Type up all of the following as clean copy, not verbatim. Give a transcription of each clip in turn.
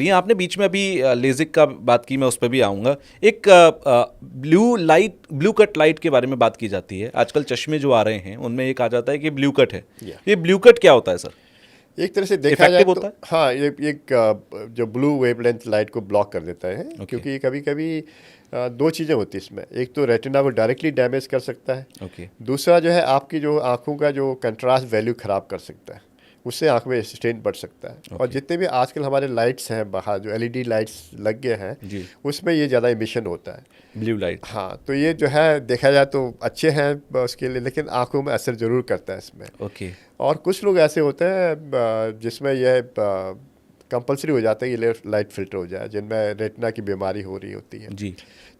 ये आपने बीच में अभी लेजिक का बात की, मैं उस पर भी आऊँगा। एक ब्लू कट लाइट के बारे में बात की जाती है। आजकल चश्मे जो आ रहे हैं उनमें ये कहा जाता है कि ब्लू कट है। या ये ब्लू कट क्या होता है सर? एक तरह से देखा जाए इफेक्टिव तो होता है? हाँ, ये एक जो ब्लू वेवलेंथ लाइट को ब्लॉक कर देता है, ओके। क्योंकि कभी कभी दो चीज़ें होती हैं इसमें। एक तो रेटिना को डायरेक्टली डैमेज कर सकता है, ओके। दूसरा जो है आपकी जो आंखों का जो कंट्रास्ट वैल्यू ख़राब कर सकता है, उससे आंख में स्ट्रेन बढ़ सकता है। और ओके। जितने भी आजकल हमारे लाइट्स हैं बाहर, जो एलईडी लाइट्स लग गए हैं, जी। उसमें ये ज़्यादा इमिशन होता है। Blue light. हाँ, तो ये जो है देखा जाए तो अच्छे हैं उसके लिए, लेकिन आंखों में असर ज़रूर करता है इसमें। ओके। और कुछ लोग ऐसे होते हैं जिसमें यह कंपलसरी हो जाता है कि लाइट फिल्टर हो जाए, जिनमें रेटिना की बीमारी हो रही होती है, जी।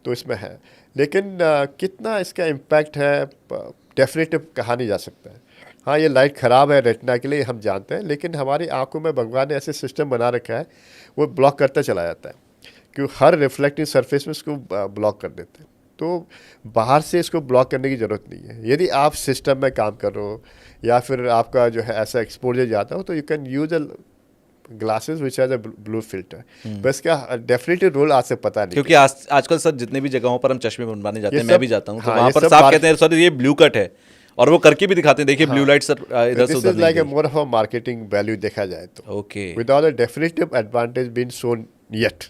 तो इसमें है। लेकिन कितना इसका इम्पैक्ट है डेफिनेटिव कहा नहीं जा सकता है। हाँ, ये लाइट ख़राब है रेटिना के लिए, हम जानते हैं, लेकिन हमारी आंखों में भगवान ने ऐसे सिस्टम बना रखा है, वो ब्लॉक करता चला जाता है, क्योंकि हर रिफ्लेक्टिंग सरफेस में इसको ब्लॉक कर देते हैं। तो बाहर से इसको ब्लॉक करने की ज़रूरत नहीं है। यदि आप सिस्टम में काम कर रहे हो या फिर आपका जो है ऐसा एक्सपोजर जाता हो, तो you can use a glasses which has a blue filter. बस इसका डेफिनेटली रोल आज से पता नहीं, क्योंकि आजकल सर जितने भी जगहों पर हम चश्मे बनवाने जाते ये हैं, मैं सब। भी जाता हूँ, तो हाँ, वहाँ ये पर सब साफ कहते हैं सर ये ब्लू कट है, और वो करके भी दिखाते हैं, देखिए ब्लू हाँ, लाइट सर इधर से दिस उधर इज नहीं लाइक ए गई। More of a marketing value देखा जाए तो, okay. Without a definitive advantage been shown yet.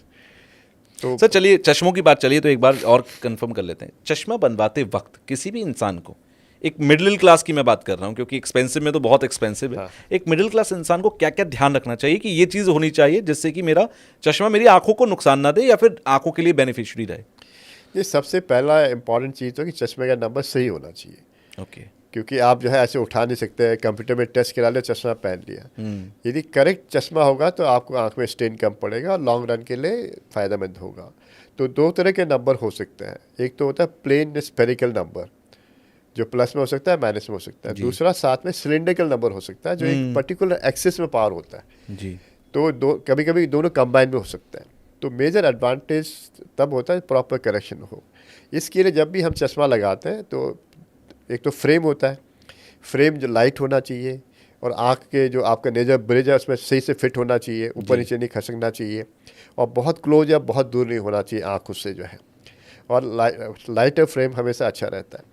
तो सर चलिए, चश्मों की बात चलिए तो एक बार और कंफर्म कर लेते हैं। चश्मा बनवाते वक्त किसी भी इंसान को, एक मिडिल क्लास की मैं बात कर रहा हूँ क्योंकि एक्सपेंसिव में तो बहुत एक्सपेंसिव है, हाँ, एक मिडिल क्लास इंसान को क्या क्या ध्यान रखना चाहिए कि ये चीज़ होनी चाहिए जिससे कि मेरा चश्मा मेरी आंखों को नुकसान ना दे या फिर आंखों के लिए बेनिफिशियरी रहे? ये सबसे पहला इंपॉर्टेंट चीज़ तो कि चश्मे का नंबर सही होना चाहिए, ओके। क्योंकि आप जो है ऐसे उठा नहीं सकते, कंप्यूटर में टेस्ट करा लिया, चश्मा पहन लिया। यदि करेक्ट चश्मा होगा तो आपको आंख में स्ट्रेन कम पड़ेगा और लॉन्ग रन के लिए फ़ायदेमंद होगा। तो दो तरह के नंबर हो सकते हैं। एक तो होता है प्लेन स्फेरिकल नंबर, जो प्लस में हो सकता है, माइनस में हो सकता है। जी। दूसरा साथ में सिलिंड्रिकल नंबर हो सकता है, जो एक पर्टिकुलर एक्सिस में पावर होता है। जी। तो दो कभी कभी दोनों कंबाइन में हो सकता है। तो मेजर एडवांटेज तब होता है प्रॉपर करेक्शन हो। इसके लिए जब भी हम चश्मा लगाते हैं तो एक तो फ्रेम होता है, फ्रेम जो लाइट होना चाहिए, और आँख के जो आपका नेजर ब्रिज है उसमें सही से फिट होना चाहिए, ऊपर नीचे नहीं खसकना चाहिए, और बहुत क्लोज या बहुत दूर नहीं होना चाहिए आँख उससे जो है। और लाइटर फ्रेम हमेशा अच्छा रहता है।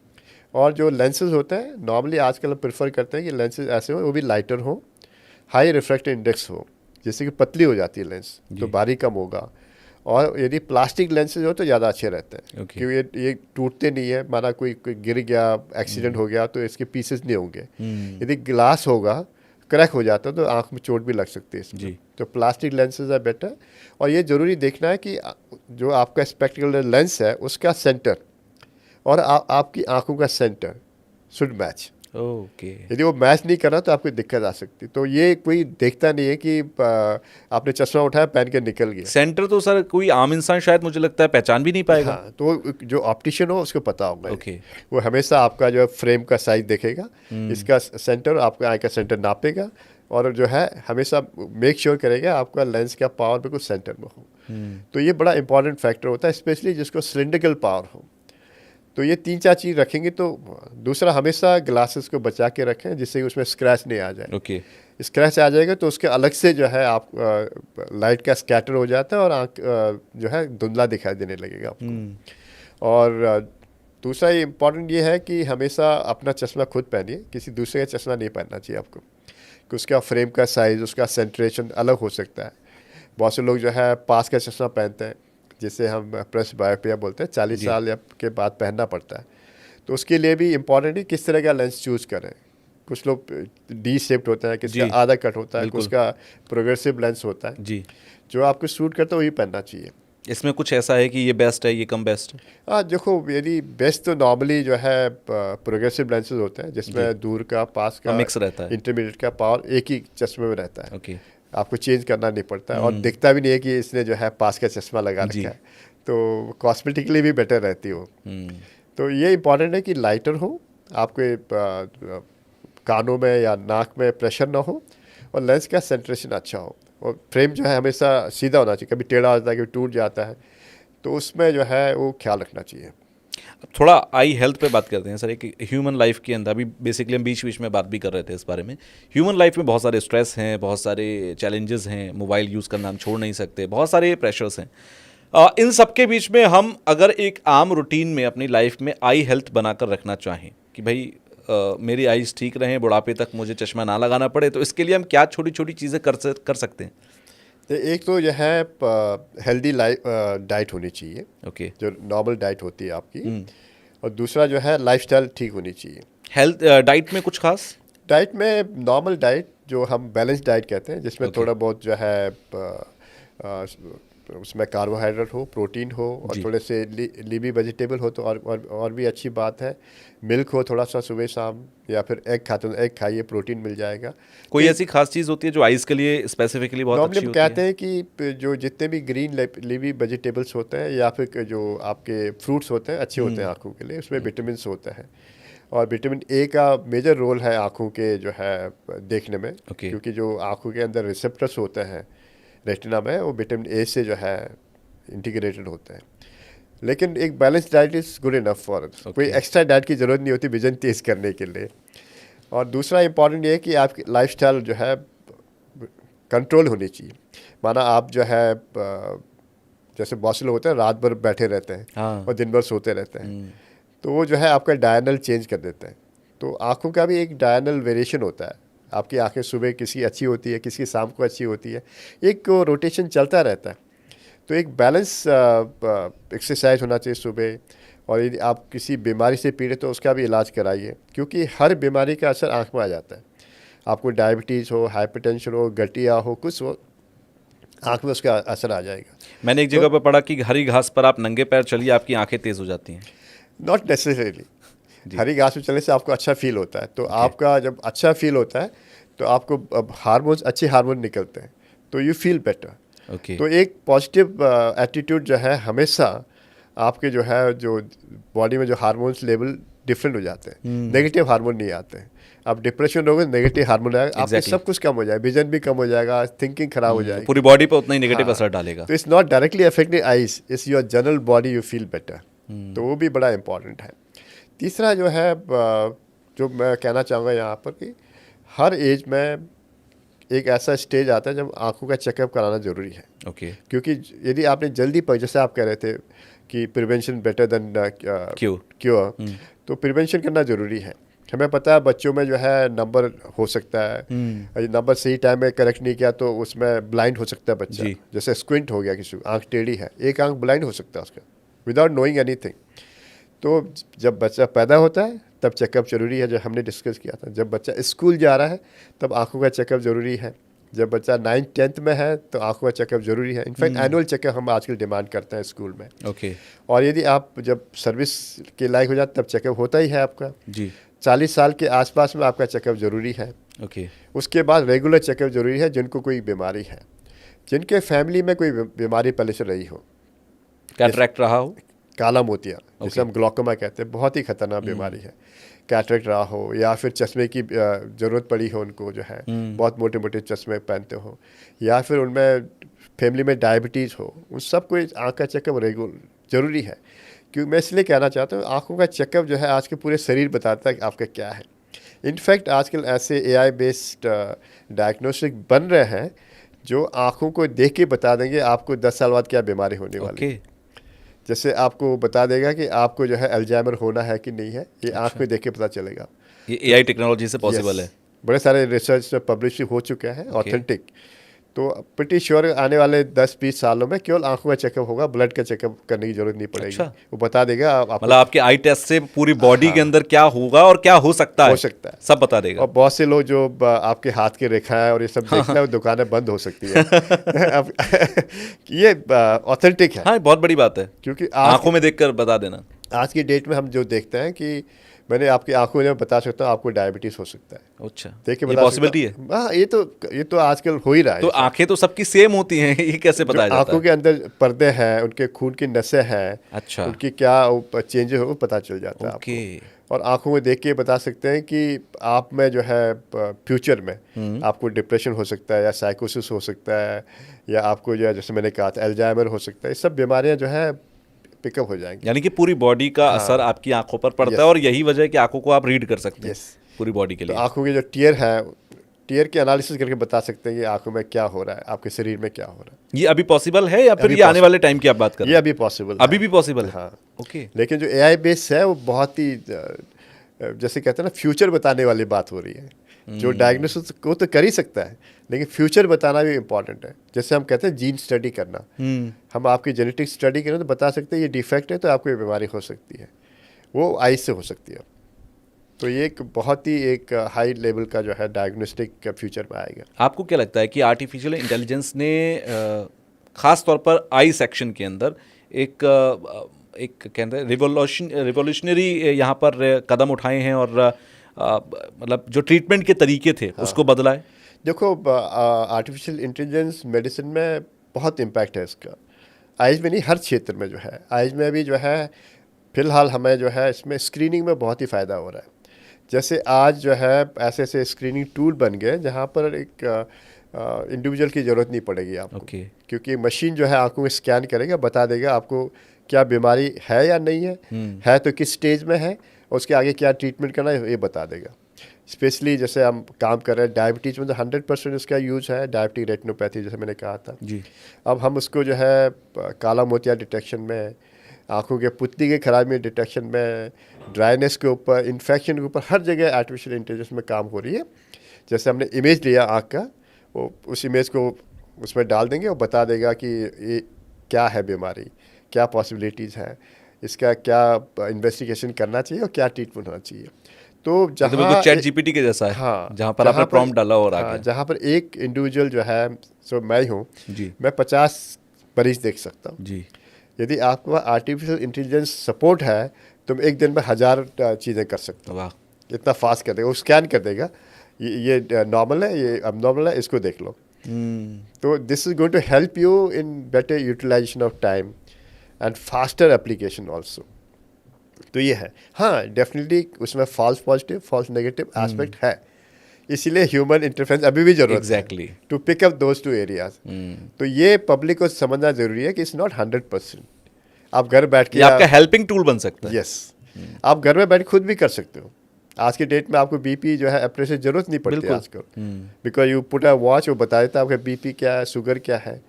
और जो लेंसेज होते हैं, नॉर्मली आजकल हम प्रेफर करते हैं कि लेंसेज ऐसे हो, वो भी लाइटर हो, हाई रिफ्रैक्टिव इंडेक्स हो, जैसे कि पतली हो जाती है लेंस तो भारी कम होगा। और यदि प्लास्टिक लेंसेज हो तो ज़्यादा अच्छे रहते हैं, ओके। क्योंकि ये टूटते नहीं है। माना कोई गिर गया, एक्सीडेंट हो गया, तो इसके पीसेस नहीं होंगे। यदि ग्लास होगा, क्रैक हो जाता है, तो आँख में चोट भी लग सकती है इसमें। जी। तो प्लास्टिक लेंसेज आर बेटर। और ये ज़रूरी देखना है कि जो आपका स्पेक्टिकल लेंस है उसका सेंटर और आपकी आंखों का सेंटर शुड मैच। ओके। यदि वो मैच नहीं कर रहा तो आपको दिक्कत आ सकती। तो ये कोई देखता नहीं है कि आपने चश्मा उठाया, पहन के निकल गया। सेंटर तो सर कोई आम इंसान शायद मुझे लगता है पहचान भी नहीं पाएगा। हाँ, तो जो ऑप्टिशियन हो उसको पता होगा ये। ओके। वो हमेशा आपका जो है फ्रेम का साइज देखेगा, इसका सेंटर, आपका आई का सेंटर नापेगा, और जो है हमेशा मेक श्योर करेगा आपका लेंस का पावर बिल्कुल सेंटर में हो। तो ये बड़ा इंपॉर्टेंट फैक्टर होता है, स्पेशली जिसको सिलिंड्रिकल पावर हो। तो ये तीन चार चीज़ रखेंगे तो। दूसरा, हमेशा ग्लासेस को बचा के रखें जिससे उसमें स्क्रैच नहीं आ जाए। ओके। स्क्रैच आ जाएगा तो उसके अलग से जो है आप लाइट का स्कैटर हो जाता है और आँख जो है धुंधला दिखाई देने लगेगा आपको। और दूसरा ये इम्पॉर्टेंट ये है कि हमेशा अपना चश्मा खुद पहनिए, किसी दूसरे का चश्मा नहीं पहनना चाहिए आपको, कि उसका फ्रेम का साइज़, उसका सेंट्रेशन अलग हो सकता है। बहुत से लोग जो है पास का चश्मा पहनते हैं, जिसे हम प्रेस बायोपिया बोलते हैं, 40 साल के बाद पहनना पड़ता है। तो उसके लिए भी इम्पॉर्टेंट है किस तरह का लेंस चूज़ करें। कुछ लोग डी शेप्ड होता है, किसी का आधा कट होता है, कुछ का प्रोग्रेसिव लेंस होता है। जी। जो आपको सूट करता है वही पहनना चाहिए। इसमें कुछ ऐसा है कि ये बेस्ट है, ये कम बेस्ट है? हाँ, देखो, यदि बेस्ट तो नॉर्मली जो है प्रोग्रेसिव लेंसेज होते हैं, जिसमें दूर का, पास का, मिक्स रहता है। इंटरमीडिएट का पावर एक ही चश्मे में रहता है। ओके। आपको चेंज करना नहीं पड़ता है, और दिखता भी नहीं है कि इसने जो है पास का चश्मा लगा रखा है। तो कॉस्मेटिकली भी बेटर रहती हो। तो ये इंपॉर्टेंट है कि लाइटर हो, आपके कानों में या नाक में प्रेशर ना हो, और लेंस का सेंट्रेशन अच्छा हो, और फ्रेम जो है हमेशा सीधा होना चाहिए। कभी टेढ़ा होता है, कभी टूट जाता है, तो उसमें जो है वो ख्याल रखना चाहिए। थोड़ा आई हेल्थ पे बात करते हैं सर। एक ह्यूमन लाइफ के अंदर, अभी बेसिकली हम बीच बीच में बात भी कर रहे थे इस बारे में, ह्यूमन लाइफ में बहुत सारे स्ट्रेस हैं, बहुत सारे चैलेंजेस हैं, मोबाइल यूज़ करना हम छोड़ नहीं सकते, बहुत सारे प्रेशर्स हैं। इन सब के बीच में हम अगर एक आम रूटीन में अपनी लाइफ में आई हेल्थ बनाकर रखना चाहें कि भाई मेरी आईज ठीक रहें, बुढ़ापे तक मुझे चश्मा ना लगाना पड़े, तो इसके लिए हम क्या छोटी छोटी चीज़ें कर सकते हैं? तो एक तो यह है हेल्दी लाइफ डाइट होनी चाहिए, ओके। जो नॉर्मल डाइट होती है आपकी। और दूसरा जो है लाइफस्टाइल ठीक होनी चाहिए। हेल्थ डाइट में कुछ खास? डाइट में नॉर्मल डाइट जो हम बैलेंस डाइट कहते हैं, जिसमें Okay. थोड़ा बहुत जो है उसमें कार्बोहाइड्रेट हो, प्रोटीन हो, और जी। थोड़े से लीवी वेजिटेबल हो तो और भी अच्छी बात है। मिल्क हो थोड़ा सा सुबह शाम, या फिर एग खाते हो एग खाइए, प्रोटीन मिल जाएगा। कोई ऐसी खास चीज़ होती है जो आइज़ के लिए स्पेसिफिकली बहुत नॉर्मली अच्छी हम होती कहते है? हैं कि जो जितने भी ग्रीन लीवी वेजिटेबल्स होते हैं, या फिर जो आपके फ्रूट्स होते हैं, अच्छे होते हैं आँखों के लिए, उसमें विटामिन होता है। और विटामिन ए का मेजर रोल है आँखों के जो है देखने में। Okay. क्योंकि जो आँखों के अंदर रिसेप्टर्स होते हैं रेटिना में, वो विटामिन ए से जो है इंटीग्रेटेड होते हैं। लेकिन एक balance diet is good enough for कोई एक्स्ट्रा डाइट की ज़रूरत नहीं होती विजन तेज़ करने के लिए। और दूसरा इंपॉर्टेंट ये है कि आपकी लाइफस्टाइल जो है कंट्रोल होनी चाहिए। माना आप जो है जैसे बहुत से लोग होते हैं रात भर बैठे रहते हैं, हाँ। और दिन भर सोते रहते हैं, तो वो जो है आपका डायनल चेंज कर देते हैं। तो आँखों का भी एक डायनल वेरिएशन होता है। आपकी आंखें सुबह किसी अच्छी होती है, किसी शाम को अच्छी होती है, एक रोटेशन चलता रहता है। तो एक बैलेंस एक्सरसाइज होना चाहिए सुबह। और यदि आप किसी बीमारी से पीड़ित हो, उसका भी इलाज कराइए, क्योंकि हर बीमारी का असर आँख में आ जाता है। आपको डायबिटीज़ हो, हाइपरटेंशन हो, गठिया हो, कुछ हो, आँख में उसका असर आ जाएगा। मैंने एक जगह पर पढ़ा कि हरी घास पर आप नंगे पैर चलिए, आपकी आंखें तेज़ हो जाती हैं। Not necessarily. हरी घास में चलने से आपको अच्छा फील होता है, तो आपका जब अच्छा फील होता है तो आपको अब हार्मोन्स, अच्छे हार्मोन निकलते हैं, तो यू फील बेटर। ओके। तो एक पॉजिटिव एटीट्यूड जो है हमेशा आपके जो है जो बॉडी में जो हार्मोन्स लेवल डिफरेंट हो जाते हैं, नेगेटिव हार्मोन नहीं आते हैं। अब डिप्रेशन होगा, नेगेटिव हार्मोन आएगा, आपके सब कुछ कम हो जाएगा, विजन भी कम हो जाएगा, थिंकिंग खराब हो जाएगी, पूरी बॉडी पर उतना ही नेगेटिव असर डालेगा। तो it's not directly affecting eyes, it's your general body, you feel better. तो वो भी बड़ा इंपॉर्टेंट है। तीसरा जो है जो मैं कहना चाहूँगा यहाँ पर कि हर एज में एक ऐसा स्टेज आता है जब आंखों का चेकअप कराना ज़रूरी है। ओके। क्योंकि यदि आपने जल्दी जैसे आप कह रहे थे कि प्रिवेंशन बेटर देन क्योर, तो प्रिवेंशन करना ज़रूरी है। हमें पता है बच्चों में जो है नंबर हो सकता है, नंबर सही टाइम में करेक्ट नहीं किया तो उसमें ब्लाइंड हो सकता है बच्चा। जैसे स्क्विंट हो गया, किसी को आँख टेढ़ी है, एक आँख ब्लाइंड हो सकता है उसका विदाउट नोइंग एनीथिंग। तो जब बच्चा पैदा होता है तब चेकअप ज़रूरी है, जो हमने डिस्कस किया था। जब बच्चा स्कूल जा रहा है तब आंखों का चेकअप ज़रूरी है। जब बच्चा 9th-10th में है तो आंखों का चेकअप ज़रूरी है। इनफैक्ट एनुअल चेकअप हम आजकल डिमांड करते हैं स्कूल में। ओके। और यदि आप जब सर्विस के लायक हो जाते तब चेकअप होता ही है आपका जी। 40 साल के आसपास में आपका चेकअप ज़रूरी है। ओके। उसके बाद रेगुलर चेकअप ज़रूरी है जिनको कोई बीमारी है, जिनके फैमिली में कोई बीमारी पहले से रही हो, कैटरैक्ट रहा हो, काला मोतिया जिसे हम ग्लॉकोमा कहते हैं, बहुत ही खतरनाक बीमारी है। कैटरेक्ट रहा हो, या फिर चश्मे की ज़रूरत पड़ी हो उनको, जो है बहुत मोटे मोटे चश्मे पहनते हो, या फिर उनमें फैमिली में डायबिटीज़ हो, उन सबको आँख का चेकअप रेगुलर ज़रूरी है। क्योंकि मैं इसलिए कहना चाहता हूँ आँखों का चेकअप जो है आज के पूरे शरीर बताता है कि आपका क्या है। इनफैक्ट आजकल ऐसे AI बेस्ड डायग्नोस्टिक बन रहे हैं जो आँखों को देख के बता देंगे आपको 10 साल बाद क्या बीमारी होने वाली है। जैसे आपको बता देगा कि आपको जो है अल्जाइमर होना है कि नहीं है, ये आँख में देख के पता चलेगा। ये AI टेक्नोलॉजी से पॉसिबल है। बड़े सारे रिसर्च पब्लिश हो चुके हैं, ऑथेंटिक। तो प्रिटी श्योर आने वाले 10-20 सालों में केवल आंखों का चेकअप होगा, ब्लड का चेकअप करने की जरूरत नहीं पड़ेगी। अच्छा। वो बता देगा मतलब आपके आई टेस्ट से पूरी बॉडी के अंदर क्या होगा और क्या हो सकता है सब बता देगा। और बहुत से लोग जो आपके हाथ की रेखा है और ये सब देखना है, दुकानें बंद हो सकती है। अब ये ऑथेंटिक है। हाँ, बहुत बड़ी बात है, क्योंकि आंखों में देखकर बता देना। आज की डेट में हम जो देखते हैं कि मैंने आपकी आंखों में बता सकता हूँ आपको डायबिटीज हो सकता है। अच्छा, देखिए ये पॉसिबिलिटी है। हाँ, ये तो आजकल हो ही रहा है। तो आंखें तो सबकी सेम होती हैं, ये कैसे पता जाता है? आंखों के अंदर पर्दे हैं, उनके खून की नसें हैं, अच्छा, उनकी क्या चेंजेस हो पता चल जाता है आपको। और आंखों में देख के बता सकते हैं कि आप में जो है फ्यूचर में आपको डिप्रेशन हो सकता है, या साइकोसिस हो सकता है, या आपको जो है जैसे मैंने कहा था अल्जाइमर हो सकता है। ये सब बीमारियां जो है पिकअप हो जाएंगे। यानी कि पूरी बॉडी का असर आपकी आंखों पर पड़ता है और यही वजह है कि आंखों को आप रीड कर सकते हैं पूरी बॉडी के तो लिए। आंखों के जो टीयर है, टीयर के एनालिसिस करके बता सकते हैं कि आंखों में क्या हो रहा है, आपके शरीर में क्या हो रहा है। ये अभी पॉसिबल है या फिर ये आने वाले टाइम की आप बात कर रहे ये हैं? अभी पॉसिबल है। अभी भी पॉसिबल है? हाँ। ओके। लेकिन जो एआई बेस है वो बहुत ही जैसे कहते हैं ना, फ्यूचर बताने वाली बात हो रही है। जो डायग्नोसिस को तो कर ही सकता है, लेकिन फ्यूचर बताना भी इम्पॉर्टेंट है। जैसे हम कहते हैं जीन स्टडी करना, हम आपकी जेनेटिक स्टडी करें तो बता सकते हैं ये डिफेक्ट है तो आपको ये बीमारी हो सकती है, वो आई से हो सकती है। तो ये एक बहुत ही एक हाई लेवल का जो है डायग्नोस्टिक फ्यूचर में आएगा। आपको क्या लगता है कि आर्टिफिशियल इंटेलिजेंस ने खास तौर पर आई सेक्शन के अंदर एक कहते हैं रिवोल्यूशनरी यहाँ पर कदम उठाए हैं और मतलब जो ट्रीटमेंट के तरीके थे उसको बदला है? देखो, आर्टिफिशियल इंटेलिजेंस मेडिसिन में बहुत इम्पैक्ट है इसका। आइज में नहीं, हर क्षेत्र में जो है। आइज में भी जो है फिलहाल हमें जो है इसमें स्क्रीनिंग में बहुत ही फ़ायदा हो रहा है। जैसे आज जो है ऐसे ऐसे स्क्रीनिंग टूल बन गए जहाँ पर एक इंडिविजुअल की ज़रूरत नहीं पड़ेगी आपको। क्योंकि मशीन जो है आंखों में स्कैन करेगा, बता देगा आपको क्या बीमारी है या नहीं है तो किस स्टेज में है, और उसके आगे क्या ट्रीटमेंट करना है ये बता देगा। स्पेशली जैसे हम काम कर रहे हैं डायबिटीज़ में तो 100% इसका यूज़ है, डायबिटिक रेटिनोपैथी जैसे मैंने कहा था जी। अब हम उसको जो है काला मोतिया डिटेक्शन में, आँखों के पुतली के खराबी में डिटेक्शन में, ड्राइनेस के ऊपर, इन्फेक्शन के ऊपर, हर जगह आर्टिफिशियल इंटेलिजेंस में काम हो रही है। जैसे हमने इमेज लिया आँख का, वो उस इमेज को उसमें डाल देंगे और बता देगा कि ये क्या है बीमारी, क्या पॉसिबिलिटीज़ हैं, इसका क्या इन्वेस्टिगेशन करना चाहिए और क्या ट्रीटमेंट होना चाहिए। तो जहाँ चैट जीपीटी के जैसा है, हाँ, जहाँ पर आपने प्रॉम्प्ट डाला और आ गया। जहाँ पर एक इंडिविजुअल जो है, सो मैं हूँ जी, मैं 50 मरीज देख सकता हूँ जी। यदि आपके पास आर्टिफिशियल इंटेलिजेंस सपोर्ट है तो मैं एक दिन में 1000 चीज़ें कर सकता हूँ। वाह, इतना फास्ट कर देगा, वो स्कैन कर देगा, ये नॉर्मल है, ये अबनॉर्मल है, इसको देख लो। तो this is going to help you in better utilization of time and faster application also. तो ये है। हाँ, डेफिनेटली उसमें false positive, false negative aspect है, इसीलिए ह्यूमन इंटरफेरेंस अभी भी जरूरत है to pick up those two areas. तो ये पब्लिक को समझना जरूरी है कि इट्स नॉट 100%। आप घर बैठ के आपका हेल्पिंग टूल बन सकता है। यस, आप घर में बैठ खुद भी कर सकते हो। आज के डेट में आपको बीपी जो है अप्रेस की जरूरत नहीं पड़ती आजकल, because you put a watch, वो बता देता है आपका बीपी क्या है, शुगर क्या है।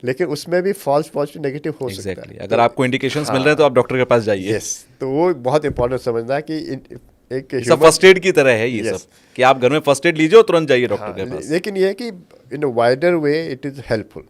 लेकिन उसमें भी फॉल्स पॉजिटिव नेगेटिव हो सकता है। अगर आपको इंडिकेशंस मिल रहे हैं तो आप डॉक्टर के पास जाइए। यस, तो वो बहुत इंपॉर्टेंट समझना है कि एक फर्स्ट एड की तरह है ये सब, कि आप घर में फर्स्ट एड लीजिए और तुरंत जाइए डॉक्टर के पास। लेकिन ये है कि in a wider way it is helpful.